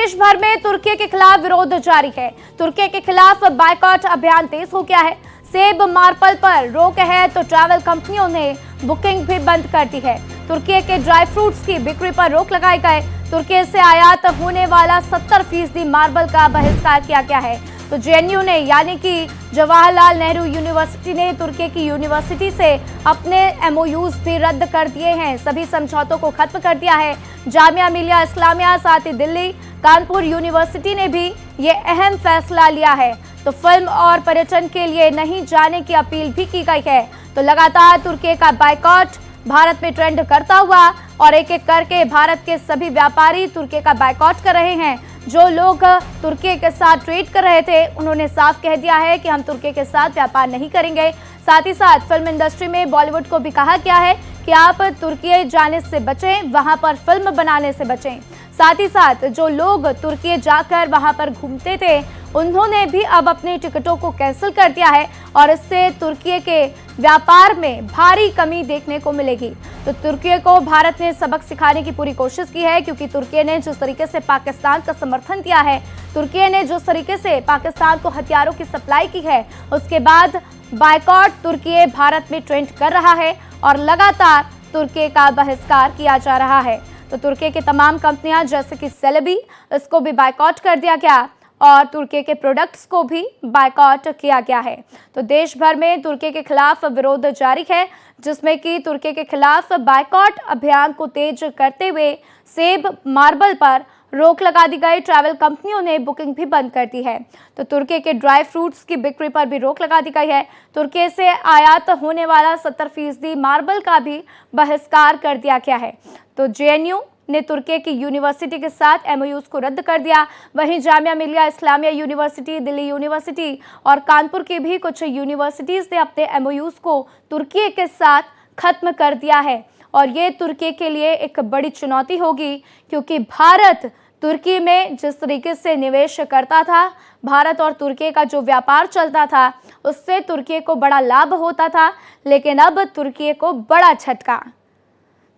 देश भर में तुर्की के खिलाफ विरोध जारी है। तुर्की के खिलाफ बायकॉट अभियान तेज हो गया है। सेब मार्बल पर रोक है तो ट्रैवल कंपनियों ने बुकिंग भी बंद कर दी है। तुर्की के ड्राई फ्रूट्स की बिक्री पर रोक लगाई गई। तुर्की से आयात होने वाला 70% मार्बल का बहिष्कार किया गया है। तो जेएनयू ने यानी कि जवाहरलाल नेहरू यूनिवर्सिटी ने तुर्की की यूनिवर्सिटी से अपने एमओयूज भी रद्द कर दिए हैं। सभी समझौतों को खत्म कर दिया है। जामिया मिलिया इस्लामिया, साथ ही दिल्ली, कानपुर यूनिवर्सिटी ने भी ये अहम फैसला लिया है। तो फिल्म और पर्यटन के लिए नहीं जाने की अपील भी की गई है। तो लगातार तुर्की का बायकॉट भारत में ट्रेंड करता हुआ और एक एक करके भारत के सभी व्यापारी तुर्की का बायकॉट कर रहे हैं। जो लोग तुर्की के साथ ट्रेड कर रहे थे उन्होंने साफ कह दिया है कि हम तुर्की के साथ व्यापार नहीं करेंगे। साथ ही साथ फिल्म इंडस्ट्री में बॉलीवुड को भी कहा गया है कि आप तुर्की जाने से बचें, वहां पर फिल्म बनाने से बचें। साथ ही साथ जो लोग तुर्की जाकर वहां पर घूमते थे उन्होंने भी अब अपने टिकटों को कैंसिल कर दिया है और इससे तुर्की के व्यापार में भारी कमी देखने को मिलेगी। तो तुर्की को भारत ने सबक सिखाने की पूरी कोशिश की है, क्योंकि तुर्की ने जिस तरीके से पाकिस्तान का समर्थन किया है, तुर्की ने जिस तरीके से पाकिस्तान को हथियारों की सप्लाई की है, उसके बाद बायकॉट तुर्की भारत में ट्रेंड कर रहा है और लगातार तुर्की का बहिष्कार किया जा रहा है। तो तुर्की की तमाम कंपनियां जैसे कि सेलेबी, इसको भी बायकॉट कर दिया गया और तुर्की के प्रोडक्ट्स को भी बायकॉट किया गया है। तो देश भर में तुर्की के खिलाफ विरोध जारी है, जिसमें कि तुर्की के खिलाफ बायकॉट अभियान को तेज करते हुए सेब मार्बल पर रोक लगा दी गई। ट्रैवल कंपनियों ने बुकिंग भी बंद कर दी है। तो तुर्की के ड्राई फ्रूट्स की बिक्री पर भी रोक लगा दी गई है। तुर्की से आयात होने वाला 70% मार्बल का भी बहिष्कार कर दिया गया है। तो जेएनयू ने तुर्की की यूनिवर्सिटी के साथ एमओयूज को रद्द कर दिया। वहीं जामिया मिलिया इस्लामिया यूनिवर्सिटी, दिल्ली यूनिवर्सिटी और कानपुर की भी कुछ यूनिवर्सिटीज ने अपने एमओयूज को तुर्की के साथ खत्म कर दिया है। और ये तुर्की के लिए एक बड़ी चुनौती होगी, क्योंकि भारत तुर्की में जिस तरीके से निवेश करता था, भारत और तुर्की का जो व्यापार चलता था, उससे तुर्की को बड़ा लाभ होता था, लेकिन अब तुर्की को बड़ा झटका।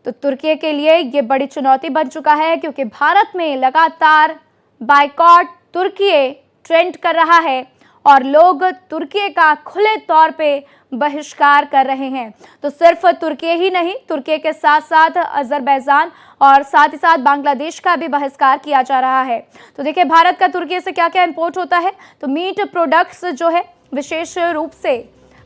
तो तुर्की के लिए ये बड़ी चुनौती बन चुका है, क्योंकि भारत में लगातार बायकॉट तुर्की ट्रेंड कर रहा है और लोग तुर्की का खुले तौर पे बहिष्कार कर रहे हैं। तो सिर्फ तुर्की ही नहीं, तुर्की के साथ साथ अजरबैजान और साथ ही साथ बांग्लादेश का भी बहिष्कार किया जा रहा है। तो देखिए भारत का तुर्की से क्या क्या इंपोर्ट होता है। तो मीट प्रोडक्ट्स जो है, विशेष रूप से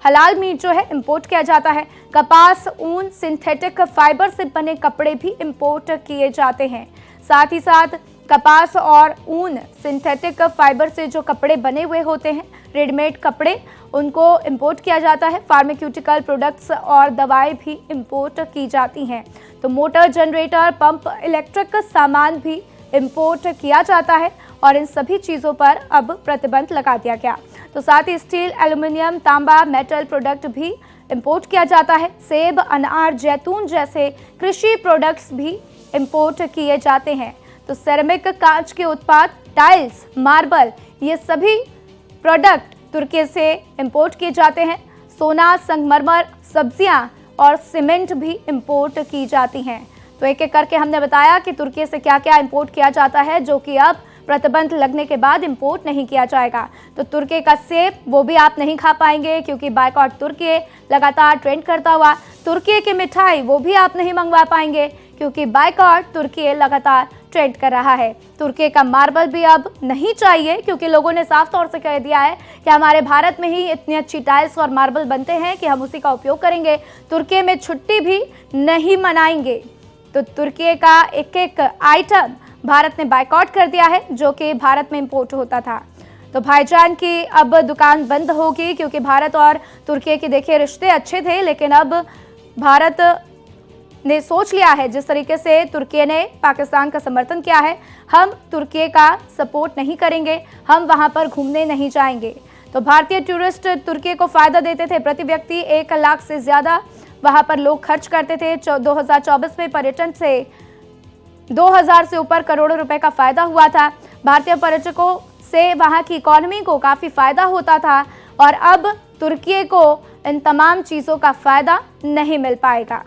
हलाल मीट जो है इंपोर्ट किया जाता है। कपास, ऊन, सिंथेटिक फाइबर से बने कपड़े भी इंपोर्ट किए जाते हैं। साथ ही साथ कपास और ऊन, सिंथेटिक फाइबर से जो कपड़े बने हुए होते हैं, रेडीमेड कपड़े, उनको इंपोर्ट किया जाता है। फार्मास्यूटिकल प्रोडक्ट्स और दवाएं भी इंपोर्ट की जाती हैं। तो मोटर, जनरेटर, पंप, इलेक्ट्रिक सामान भी इंपोर्ट किया जाता है और इन सभी चीज़ों पर अब प्रतिबंध लगा दिया गया। तो साथ ही स्टील, एल्यूमिनियम, तांबा, मेटल प्रोडक्ट भी इंपोर्ट किया जाता है। सेब, अनार, जैतून जैसे कृषि प्रोडक्ट्स भी इंपोर्ट किए जाते हैं। तो सेरेमिक, कांच के उत्पाद, टाइल्स, मार्बल, ये सभी प्रोडक्ट तुर्की से इंपोर्ट किए जाते हैं। सोना, संगमरमर, सब्जियां और सीमेंट भी इंपोर्ट की जाती हैं। तो एक एक करके हमने बताया कि तुर्की से क्या क्या इंपोर्ट किया जाता है, जो कि अब प्रतिबंध लगने के बाद इंपोर्ट नहीं किया जाएगा। तो तुर्की का सेब वो भी आप नहीं खा पाएंगे, क्योंकि बायकॉट तुर्की लगातार ट्रेंड करता हुआ। तुर्की की मिठाई वो भी आप नहीं मंगवा पाएंगे, क्योंकि बायकॉट तुर्की लगातार ट्रेंड कर रहा है। तुर्की का मार्बल भी अब नहीं चाहिए, क्योंकि लोगों ने साफ तौर से कह दिया है कि हमारे भारत में ही इतनी अच्छी टाइल्स और मार्बल बनते हैं कि हम उसी का उपयोग करेंगे, तुर्की में छुट्टी भी नहीं मनाएंगे। तो तुर्की का एक एक आइटम भारत ने बायकॉट कर दिया है, जो कि भारत में इंपोर्ट होता था। तो भाईजान की अब दुकान बंद होगी, क्योंकि भारत और तुर्की के देखिए रिश्ते अच्छे थे, लेकिन अब भारत ने सोच लिया है, जिस तरीके से तुर्की ने पाकिस्तान का समर्थन किया है, हम तुर्की का सपोर्ट नहीं करेंगे, हम वहां पर घूमने नहीं जाएंगे। तो भारतीय टूरिस्ट तुर्की को फायदा देते थे। प्रति व्यक्ति 1 लाख से ज्यादा वहां पर लोग खर्च करते थे। 2024 में पर्यटन से 2000 से ऊपर करोड़ों रुपए का फायदा हुआ था। भारतीय पर्यटकों से वहां की इकोनॉमी को काफी फायदा होता था और अब तुर्की को इन तमाम चीजों का फायदा नहीं मिल पाएगा।